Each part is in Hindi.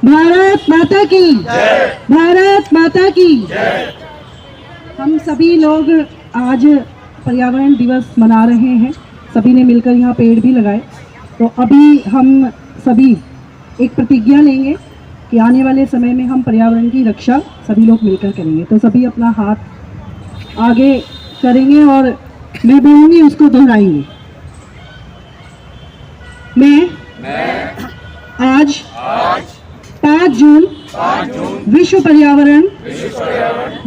भारत माता की जय। भारत माता की जय। हम सभी लोग आज पर्यावरण दिवस मना रहे हैं। सभी ने मिलकर यहाँ पेड़ भी लगाए। तो अभी हम सभी एक प्रतिज्ञा लेंगे कि आने वाले समय में हम पर्यावरण की रक्षा सभी लोग मिलकर करेंगे। तो सभी अपना हाथ आगे करेंगे और मैं बोलूँगी उसको दोहराएंगे। मैं आज 5 जून विश्व पर्यावरण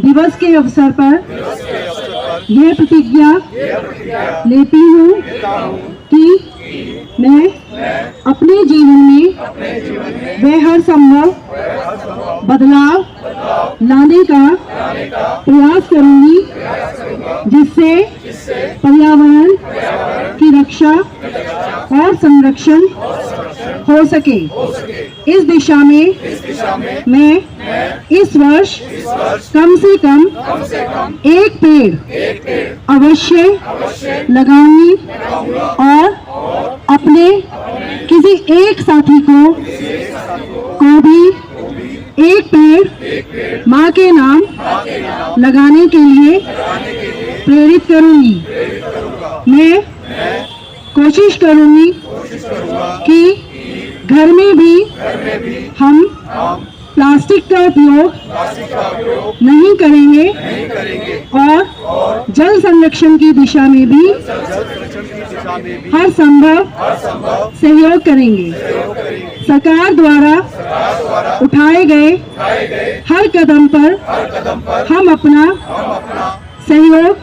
दिवस के अवसर पर यह प्रतिज्ञा लेती हूँ कि मैं अपने जीवन में वह हर संभव बदलाव लाने का प्रयास करूंगी जिससे पर्यावरण की रक्षा और संरक्षण हो सके। इस दिशा में मैं इस वर्ष कम से कम एक पेड़ अवश्य लगाऊंगी और अपने किसी एक साथी को भी एक पेड़ माँ के नाम लगाने के लिए प्रेरित करूंगी। मैं कोशिश करूंगी कि घर में भी हम प्लास्टिक का उपयोग नहीं करेंगे और जल संरक्षण की दिशा में भी हर संभव सहयोग करेंगे। सरकार द्वारा उठाए गए हर कदम पर हम अपना सहयोग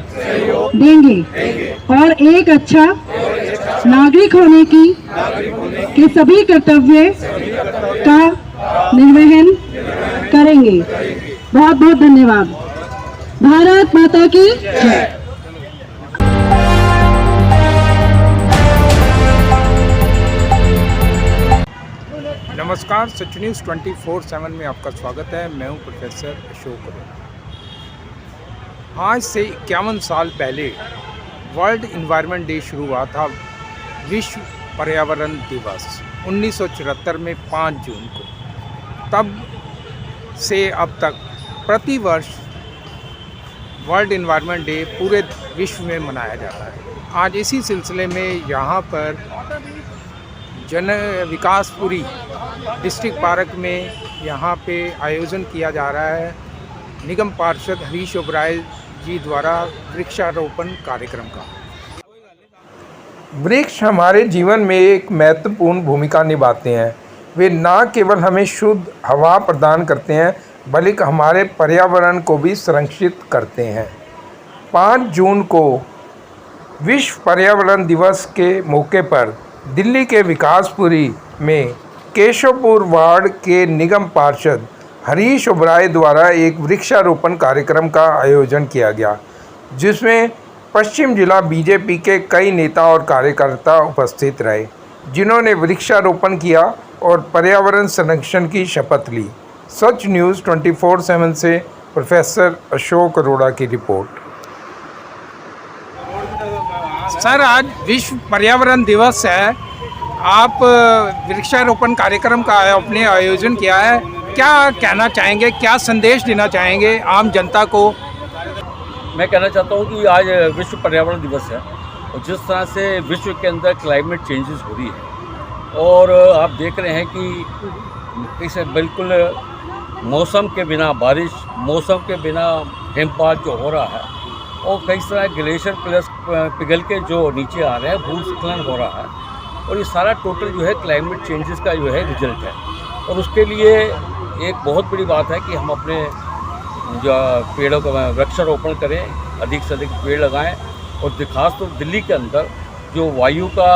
देंगे और एक अच्छा नागरिक होने के सभी कर्तव्य का निर्वहन करेंगे। बहुत बहुत धन्यवाद। भारत माता की जय। नमस्कार, सच न्यूज़ 24/7 में आपका स्वागत है। मैं हूं प्रोफेसर अशोक अरोड़ा। आज से 51 साल पहले वर्ल्ड इन्वायरमेंट डे शुरू हुआ था। विश्व पर्यावरण दिवस 1974 में 5 जून को। तब से अब तक प्रतिवर्ष वर्ल्ड इन्वायरमेंट डे पूरे विश्व में मनाया जाता है। आज इसी सिलसिले में यहाँ पर जन विकासपुरी डिस्ट्रिक्ट पार्क में यहाँ पे आयोजन किया जा रहा है निगम पार्षद हरीश ओबराय जी द्वारा वृक्षारोपण कार्यक्रम का। वृक्ष हमारे जीवन में एक महत्वपूर्ण भूमिका निभाते हैं। वे न केवल हमें शुद्ध हवा प्रदान करते हैं बल्कि हमारे पर्यावरण को भी संरक्षित करते हैं। 5 जून को विश्व पर्यावरण दिवस के मौके पर दिल्ली के विकासपुरी में केशवपुर वार्ड के निगम पार्षद हरीश ओबराय द्वारा एक वृक्षारोपण कार्यक्रम का आयोजन किया गया, जिसमें पश्चिम जिला बीजेपी के कई नेता और कार्यकर्ता उपस्थित रहे, जिन्होंने वृक्षारोपण किया और पर्यावरण संरक्षण की शपथ ली। सच न्यूज़ 24/7 से प्रोफेसर अशोक अरोड़ा की रिपोर्ट। सर, आज विश्व पर्यावरण दिवस है। आप वृक्षारोपण कार्यक्रम का आपने आयोजन किया है, क्या कहना चाहेंगे, क्या संदेश देना चाहेंगे आम जनता को? मैं कहना चाहता हूँ कि आज विश्व पर्यावरण दिवस है और जिस तरह से विश्व के अंदर क्लाइमेट चेंजेस हो रही है और आप देख रहे हैं कि इसे बिल्कुल मौसम के बिना बारिश, मौसम के बिना हिमपात जो हो रहा है और कई तरह ग्लेशियर प्लस पिघल के जो नीचे आ रहे हैं, भूस्खलन हो रहा है और ये सारा टोटल जो है क्लाइमेट चेंजेस का जो है रिजल्ट है। और उसके लिए एक बहुत बड़ी बात है कि हम अपने जो पेड़ों का वृक्षारोपण करें, अधिक से अधिक पेड़ लगाएं और खास तो दिल्ली के अंदर जो वायु का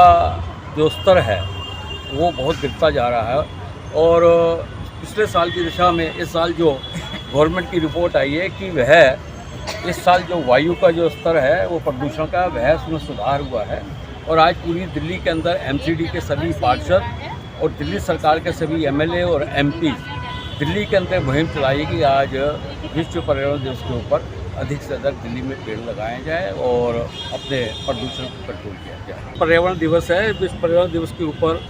जो स्तर है वो बहुत गिरता जा रहा है और पिछले साल की दिशा में इस साल जो गवर्नमेंट की रिपोर्ट आई है कि वह इस साल जो वायु का जो स्तर है वो प्रदूषण का वह उसमें सुधार हुआ है। और आज पूरी दिल्ली के अंदर एमसीडी के सभी पार्षद और दिल्ली सरकार के सभी एमएलए और एमपी दिल्ली के अंदर मुहिम चलाई कि आज विश्व पर्यावरण दिवस के ऊपर अधिक से अधिक दिल्ली में पेड़ लगाए जाए और अपने प्रदूषण को कंट्रोल किया जाए। पर्यावरण दिवस है, विश्व पर्यावरण दिवस के ऊपर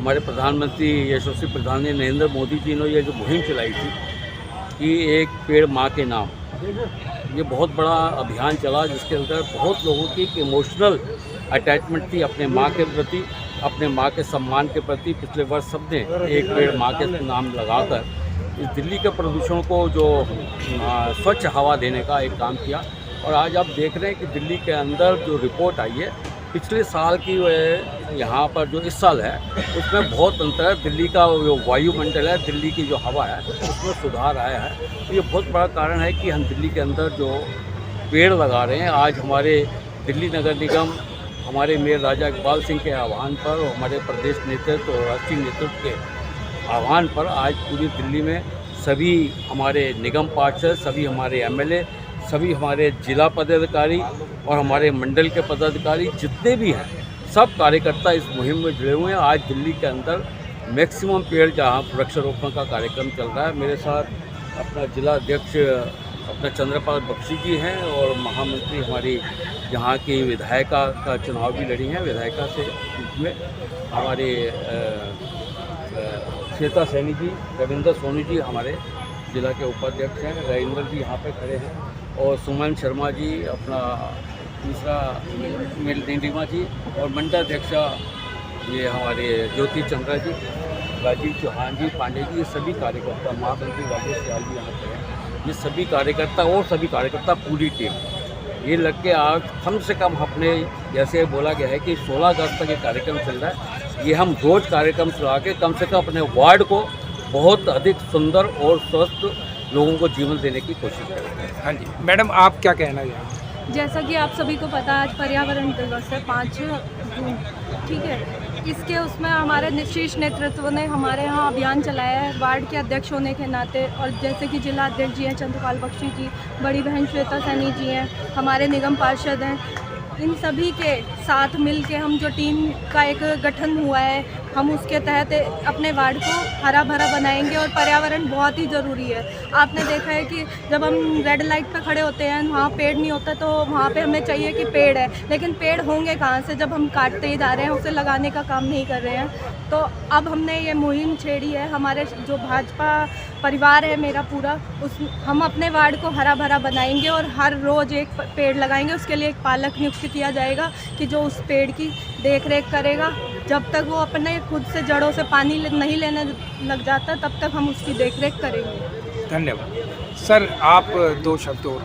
हमारे प्रधानमंत्री यशस्वी प्रधानमंत्री नरेंद्र मोदी जी ने ये जो मुहिम चलाई थी कि एक पेड़ माँ के नाम, ये बहुत बड़ा अभियान चला जिसके अंदर बहुत लोगों की एक इमोशनल अटैचमेंट थी अपने माँ के प्रति, अपने माँ के सम्मान के प्रति। पिछले वर्ष सबने एक पेड़ माँ के नाम लगाकर इस दिल्ली के प्रदूषण को जो स्वच्छ हवा देने का एक काम किया। और आज आप देख रहे हैं कि दिल्ली के अंदर जो रिपोर्ट आई है पिछले साल की, यहाँ पर जो इस साल है उसमें बहुत अंतर है। दिल्ली का जो वायुमंडल है, दिल्ली की जो हवा है उसमें सुधार आया है। तो ये बहुत बड़ा कारण है कि हम दिल्ली के अंदर जो पेड़ लगा रहे हैं। आज हमारे दिल्ली नगर निगम हमारे मेयर राजा इकबाल सिंह के आह्वान पर और हमारे प्रदेश नेतृत्व और राष्ट्रीय नेतृत्व के आह्वान पर आज पूरी दिल्ली में सभी हमारे निगम पार्षद, सभी हमारे एमएलए, सभी हमारे जिला पदाधिकारी और हमारे मंडल के पदाधिकारी जितने भी हैं, सब कार्यकर्ता इस मुहिम में जुड़े हुए हैं। आज दिल्ली के अंदर मैक्सिमम पेड़ जहाँ वृक्षारोपण का कार्यक्रम चल रहा है। मेरे साथ अपना जिला अध्यक्ष अपना चंद्रपाल बख्शी जी हैं और महामंत्री हमारी यहाँ की विधायिका का चुनाव भी लड़ी हैं, विधायिका से में हमारे श्वेता सैनी जी, रविंदर सोनी जी हमारे जिला के उपाध्यक्ष हैं, राजेंद्र जी यहाँ पे खड़े हैं और सुमन शर्मा जी अपना दूसरा नीलिमा जी और मंडलाध्यक्षा ये हमारे ज्योति चंद्रा जी, राजीव चौहान जी, पांडे जी, ये सभी कार्यकर्ता, महामंत्री राजेश सियाल जी यहाँ पे हैं। ये सभी कार्यकर्ता और सभी कार्यकर्ता पूरी टीम ये लग के आज कम से कम अपने, जैसे बोला गया है कि 16 अगस्त तक ये कार्यक्रम चल रहा है, ये हम रोज़ कार्यक्रम चला के कम से कम अपने वार्ड को बहुत अधिक सुंदर और स्वस्थ लोगों को जीवन देने की कोशिश करेंगे। हाँ जी मैडम, आप क्या कहना चाहेंगे? जैसा कि आप सभी को पता है आज पर्यावरण दिवस है 5 जून, ठीक है। इसके उसमें हमारे शीर्ष नेतृत्व ने हमारे यहाँ अभियान चलाया है वार्ड के अध्यक्ष होने के नाते, और जैसे कि जिला अध्यक्ष जी हैं चंद्रपाल बख्शी जी, बड़ी बहन श्वेता सैनी जी हैं, हमारे निगम पार्षद हैं, इन सभी के साथ मिल के हम जो टीम का एक गठन हुआ है, हम उसके तहत अपने वार्ड को हरा भरा बनाएंगे। और पर्यावरण बहुत ही ज़रूरी है। आपने देखा है कि जब हम रेड लाइट पर खड़े होते हैं, वहाँ पेड़ नहीं होता, तो वहाँ पे हमें चाहिए कि पेड़ है, लेकिन पेड़ होंगे कहाँ से जब हम काटते ही जा रहे हैं, उसे लगाने का काम नहीं कर रहे हैं। तो अब हमने ये मुहिम छेड़ी है, हमारे जो भाजपा परिवार है मेरा पूरा, हम अपने वार्ड को हरा भरा बनाएंगे और हर रोज़ एक पेड़ लगाएंगे। उसके लिए एक पालक नियुक्त किया जाएगा कि जो उस पेड़ की देख रेख करेगा। जब तक वो अपने खुद से जड़ों से पानी नहीं लेने लग जाता, तब तक हम उसकी देख रेख करेंगे। धन्यवाद सर। आप 2 शब्द और।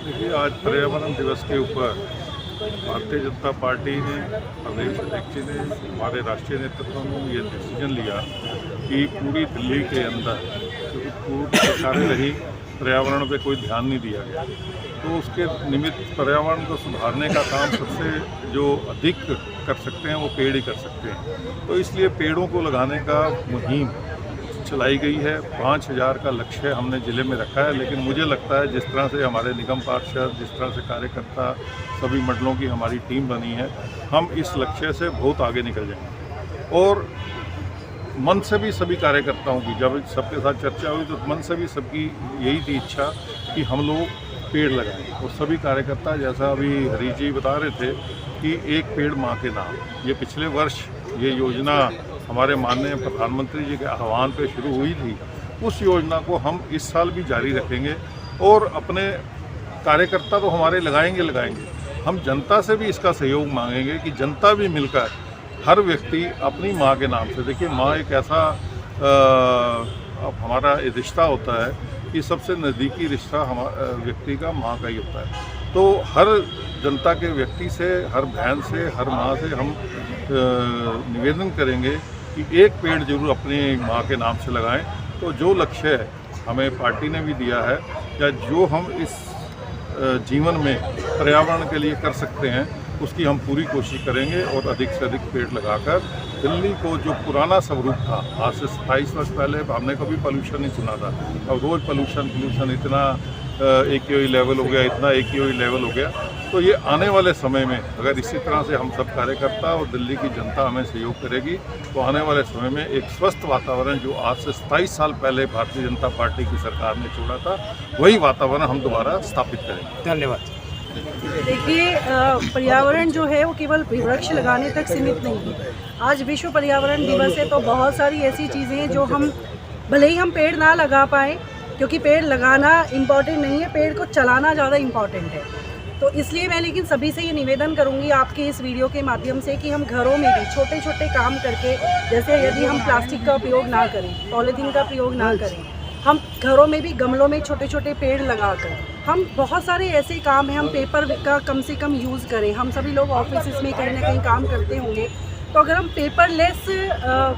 देखिए, आज पर्यावरण दिवस के ऊपर भारतीय जनता पार्टी ने, प्रदेश अध्यक्ष ने, हमारे राष्ट्रीय नेतृत्व ने ये डिसीजन लिया कि पूरी दिल्ली के अंदर जो पूर्व सरकारें रही, पर्यावरण पे कोई ध्यान नहीं दिया गया, तो उसके निमित्त पर्यावरण को सुधारने का काम सबसे जो अधिक कर सकते हैं वो पेड़ ही कर सकते हैं। तो इसलिए पेड़ों को लगाने का मुहिम चलाई गई है। 5000 का लक्ष्य हमने ज़िले में रखा है, लेकिन मुझे लगता है जिस तरह से हमारे निगम पार्षद, जिस तरह से कार्यकर्ता, सभी मंडलों की हमारी टीम बनी है, हम इस लक्ष्य से बहुत आगे निकल जाएंगे। और मन से भी सभी कार्यकर्ताओं की, जब सबके साथ चर्चा हुई तो मन से भी सबकी यही थी इच्छा कि हम लोग पेड़ लगाएं। और सभी कार्यकर्ता, जैसा अभी हरी जी बता रहे थे कि एक पेड़ माँ के नाम, ये पिछले वर्ष ये योजना हमारे माननीय प्रधानमंत्री जी के आह्वान पे शुरू हुई थी। उस योजना को हम इस साल भी जारी रखेंगे और अपने कार्यकर्ता तो हमारे लगाएंगे, हम जनता से भी इसका सहयोग मांगेंगे कि जनता भी मिलकर हर व्यक्ति अपनी माँ के नाम से, देखिए माँ एक ऐसा हमारा रिश्ता होता है कि सबसे नज़दीकी रिश्ता व्यक्ति का माँ का ही होता है। तो हर जनता के व्यक्ति से, हर बहन से, हर माँ से हम निवेदन करेंगे कि एक पेड़ जरूर अपनी माँ के नाम से लगाएं। तो जो लक्ष्य है हमें पार्टी ने भी दिया है, या जो हम इस जीवन में पर्यावरण के लिए कर सकते हैं, उसकी हम पूरी कोशिश करेंगे और अधिक से अधिक पेड़ लगाकर दिल्ली को जो पुराना स्वरूप था, आज से 27 वर्ष पहले हमने कभी पोल्यूशन नहीं सुना था, अब रोज़ पोल्यूशन इतना AQI लेवल हो गया, इतना AQI लेवल हो गया। तो ये आने वाले समय में अगर इसी तरह से हम सब कार्यकर्ता और दिल्ली की जनता हमें सहयोग करेगी, तो आने वाले समय में एक स्वस्थ वातावरण जो आज से 27 साल पहले भारतीय जनता पार्टी की सरकार ने छोड़ा था, वही वातावरण हम दोबारा स्थापित करेंगे। धन्यवाद। देखिए, पर्यावरण जो है वो केवल वृक्ष लगाने तक सीमित नहीं है। आज विश्व पर्यावरण दिवस है तो बहुत सारी ऐसी चीज़ें हैं जो हम भले ही हम पेड़ ना लगा पाए, क्योंकि पेड़ लगाना इम्पॉर्टेंट नहीं है, पेड़ को चलाना ज़्यादा इम्पॉर्टेंट है। तो इसलिए मैं लेकिन सभी से ये निवेदन करूंगी आपके इस वीडियो के माध्यम से कि हम घरों में भी छोटे छोटे काम करके, जैसे यदि हम प्लास्टिक का प्रयोग ना करें, पॉलीथीन का प्रयोग ना करें, हम घरों में भी गमलों में छोटे छोटे पेड़ लगाकर, हम बहुत सारे ऐसे काम हैं, हम पेपर का कम से कम यूज़ करें। हम सभी लोग ऑफिस में कहीं ना कहीं काम करते होंगे, तो अगर हम पेपरलेस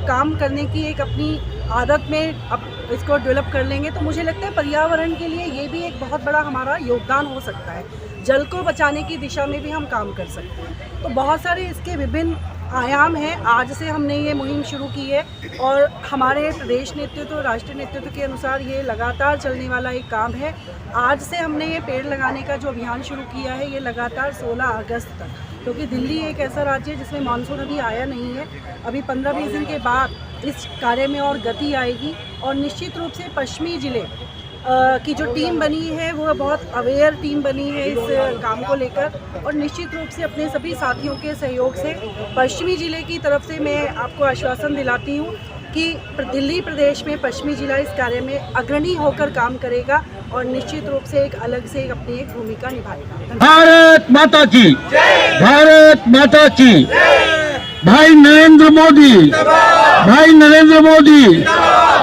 काम करने की एक अपनी आदत में अब इसको डेवलप कर लेंगे तो मुझे लगता है पर्यावरण के लिए ये भी एक बहुत बड़ा हमारा योगदान हो सकता है। जल को बचाने की दिशा में भी हम काम कर सकते हैं। तो बहुत सारे इसके विभिन्न आयाम हैं। आज से हमने ये मुहिम शुरू की है और हमारे प्रदेश नेतृत्व, राष्ट्रीय नेतृत्व के अनुसार ये लगातार चलने वाला एक काम है। आज से हमने ये पेड़ लगाने का जो अभियान शुरू किया है ये लगातार 16 अगस्त तक, क्योंकि दिल्ली एक ऐसा राज्य है जिसमें मानसून अभी आया नहीं है। अभी 15-20 दिन के बाद इस कार्य में और गति आएगी और निश्चित रूप से पश्चिमी ज़िले की जो टीम बनी है वो बहुत अवेयर टीम बनी है इस काम को लेकर, और निश्चित रूप से अपने सभी साथियों के सहयोग से पश्चिमी ज़िले की तरफ से मैं आपको आश्वासन दिलाती हूँ कि दिल्ली प्रदेश में पश्चिमी जिला इस कार्य में अग्रणी होकर काम करेगा और निश्चित रूप से एक अलग से अपनी एक भूमिका निभाएगा। भारत माता की, भारत माता की, भाई नरेंद्र मोदी, भाई नरेंद्र मोदी,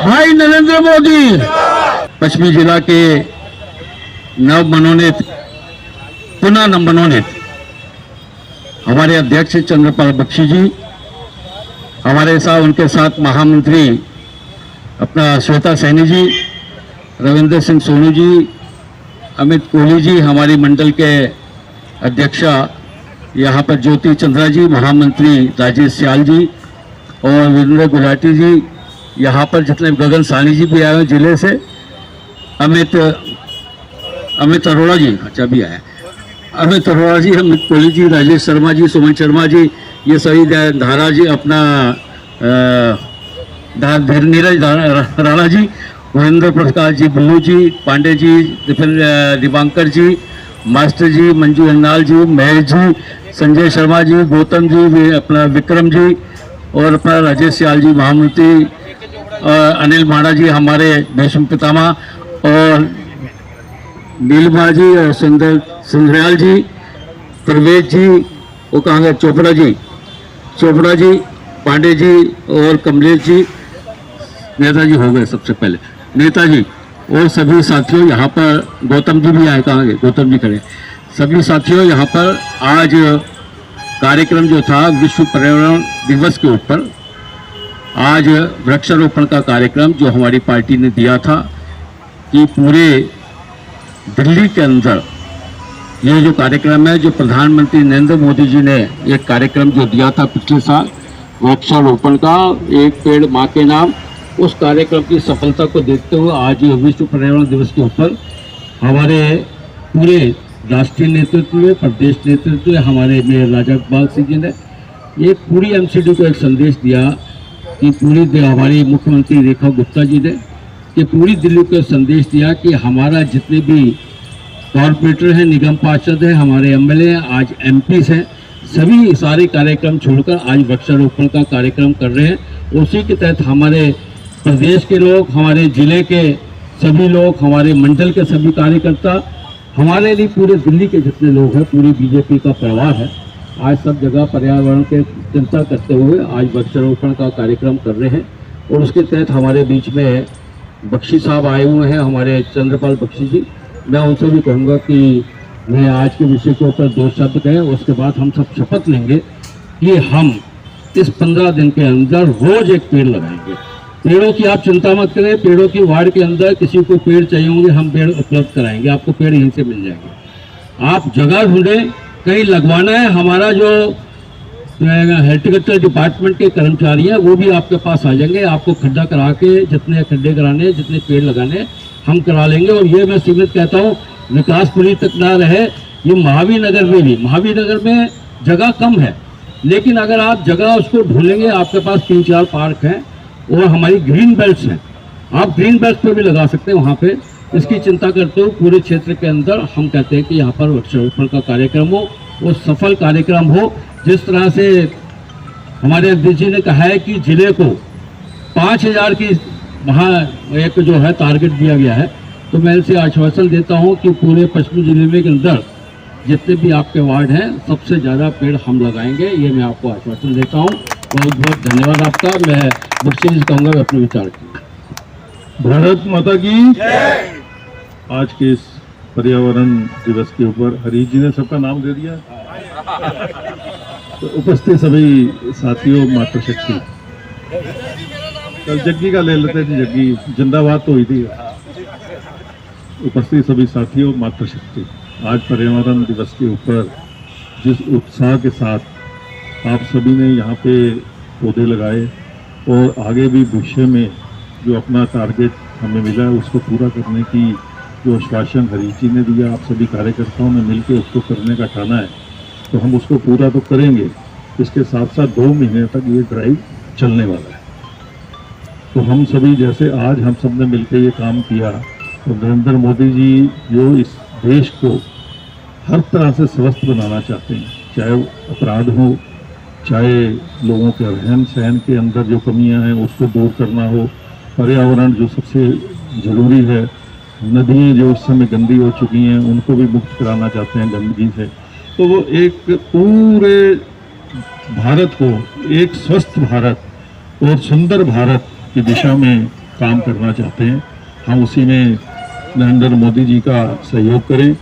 भाई नरेंद्र मोदी। पश्चिमी जिला के नव मनोनीत, पुनः नव मनोनीत हमारे अध्यक्ष चंद्रपाल बख्शी जी, हमारे साथ उनके साथ महामंत्री अपना श्वेता सैनी जी, रविंद्र सिंह सोनू जी, अमित कोहली जी, हमारी मंडल के अध्यक्षा यहाँ पर ज्योति चंद्रा जी, महामंत्री राजेश सियाल जी और वीरेंद्र गुलाटी जी, यहाँ पर जितने गगन सानी जी भी आए हैं जिले से, अमित अरोड़ा जी, अच्छा भी आए, अमित अरोड़ा जी, अमित कोहली जी, राजेश शर्मा जी, सुमन शर्मा जी, ये सभी धारा जी, अपना नीरज राणा जी, महेंद्र प्रकाश जी, बुल्लू जी, पांडे जी, दिवांकर जी, मास्टर जी, मंजू अन्नाल जी, महेश जी, संजय शर्मा जी, गौतम जी, अपना विक्रम जी और अपना राजेश सियाल जी, महामंत्री अनिल माड़ा जी, हमारे भीष्म पितामह, और नीलमा जी और सुंदरयाल जी, प्रवेश जी, वो कहाँ गए, चोपड़ा जी, पांडे जी और कमलेश जी, नेताजी हो गए सबसे पहले, नेताजी और सभी साथियों यहाँ पर, गौतम जी भी आए, कहाँ गए, गौतम जी खड़े, सभी साथियों यहाँ पर आज कार्यक्रम जो था विश्व पर्यावरण दिवस के ऊपर, आज वृक्षारोपण का कार्यक्रम जो हमारी पार्टी ने दिया था कि पूरे दिल्ली के अंदर ये जो कार्यक्रम है, जो प्रधानमंत्री नरेंद्र मोदी जी ने एक कार्यक्रम जो दिया था पिछले साल वृक्षारोपण का, एक पेड़ माँ के नाम, उस कार्यक्रम की सफलता को देखते हुए आज विश्व पर्यावरण दिवस के ऊपर हमारे पूरे राष्ट्रीय नेतृत्व में, प्रदेश नेतृत्व में, हमारे मेयर राजा इकबाल सिंह जी ने एक पूरी एमसीडी को एक संदेश दिया कि पूरी हमारी मुख्यमंत्री रेखा गुप्ता जी ने कि पूरी दिल्ली को संदेश दिया कि हमारा जितने भी कॉर्पोरेटर हैं, निगम पार्षद हैं, हमारे एमएलए हैं, आज एमपीस हैं, सभी सारे कार्यक्रम छोड़कर आज वृक्षारोपण का कार्यक्रम कर रहे हैं। उसी के तहत हमारे प्रदेश के लोग, हमारे जिले के सभी लोग, हमारे मंडल के सभी कार्यकर्ता, हमारे लिए पूरे दिल्ली के जितने लोग हैं, पूरी बीजेपी का परिवार है, आज सब जगह पर्यावरण के चिंता करते हुए आज वृक्षारोपण का कार्यक्रम कर रहे हैं। और उसके तहत हमारे बीच में बख्शी साहब आए हुए हैं, हमारे चंद्रपाल बख्शी जी। मैं उनसे भी कहूँगा कि मैं आज के विषय के ऊपर 2 शब्द कहें, उसके बाद हम सब शपथ लेंगे कि हम इस 15 दिन के अंदर रोज एक पेड़ लगाएंगे। पेड़ों की आप चिंता मत करें, पेड़ों की वार्ड के अंदर किसी को पेड़ चाहिए होंगे, हम पेड़ उपलब्ध कराएंगे, आपको पेड़ यहीं से मिल जाएंगे। आप जगह ढूंढें, कहीं लगवाना है, हमारा जो हॉर्टिकल्चर डिपार्टमेंट के कर्मचारी हैं वो भी आपके पास आ जाएंगे, आपको खड्डा करा के जितने खड्डे कराने, जितने पेड़ लगाने हम करा लेंगे। और ये मैं सीमित कहता हूँ, विकासपुरी तक ना रहे, ये महावीर नगर में भी, महावीर नगर में जगह कम है, लेकिन अगर आप जगह उसको ढूंढेंगे, आपके पास 3-4 पार्क हैं और हमारी ग्रीन बेल्ट्स हैं, आप ग्रीन बेल्ट पे भी लगा सकते हैं। वहाँ पे इसकी चिंता करते हुए पूरे क्षेत्र के अंदर हम कहते हैं कि यहाँ पर वृक्षारोपण का कार्यक्रम हो, वो सफल कार्यक्रम हो। जिस तरह से हमारे अध्यक्ष जी ने कहा है कि जिले को 5000 की वहाँ एक जो है टारगेट दिया गया है, तो मैं इनसे आश्वासन देता हूँ कि पूरे पश्चिमी जिले में के अंदर जितने भी आपके वार्ड हैं सबसे ज़्यादा पेड़ हम लगाएंगे, ये मैं आपको आश्वासन देता हूँ। बहुत बहुत धन्यवाद आपका। मैं मुझसे कहूँगा अपने विचार की। भारत माता की आज के इस पर्यावरण दिवस के ऊपर हरीश जी ने सबका नाम दे दिया। तो उपस्थित सभी साथियों, मातृशक्ति, कल जग्गी का ले लेते थे, जग्गी जिंदाबाद तो हुई थी। उपस्थित सभी साथियों, मातृशक्ति, आज पर्यावरण दिवस के ऊपर जिस उत्साह के साथ आप सभी ने यहाँ पे पौधे लगाए और आगे भी भविष्य में जो अपना टारगेट हमें मिला है उसको पूरा करने की जो आश्वासन हरीश जी ने दिया, आप सभी कार्यकर्ताओं ने मिलकर उसको करने का ठाना है, तो हम उसको पूरा तो करेंगे। इसके साथ साथ 2 महीने तक ये ड्राइव चलने वाला है। तो हम सभी जैसे आज हम सब ने मिलकर ये काम किया, तो नरेंद्र मोदी जी जो इस देश को हर तरह से स्वस्थ बनाना चाहते हैं, चाहे अपराध हो, चाहे लोगों के रहन सहन के अंदर जो कमियां हैं उसको दूर करना हो, पर्यावरण जो सबसे ज़रूरी है, नदियाँ जो इस समय गंदी हो चुकी हैं उनको भी मुक्त कराना चाहते हैं गंदगी से। तो वो एक पूरे भारत को एक स्वस्थ भारत और सुंदर भारत की दिशा में काम करना चाहते हैं। हम उसी में नरेंद्र मोदी जी का सहयोग करें।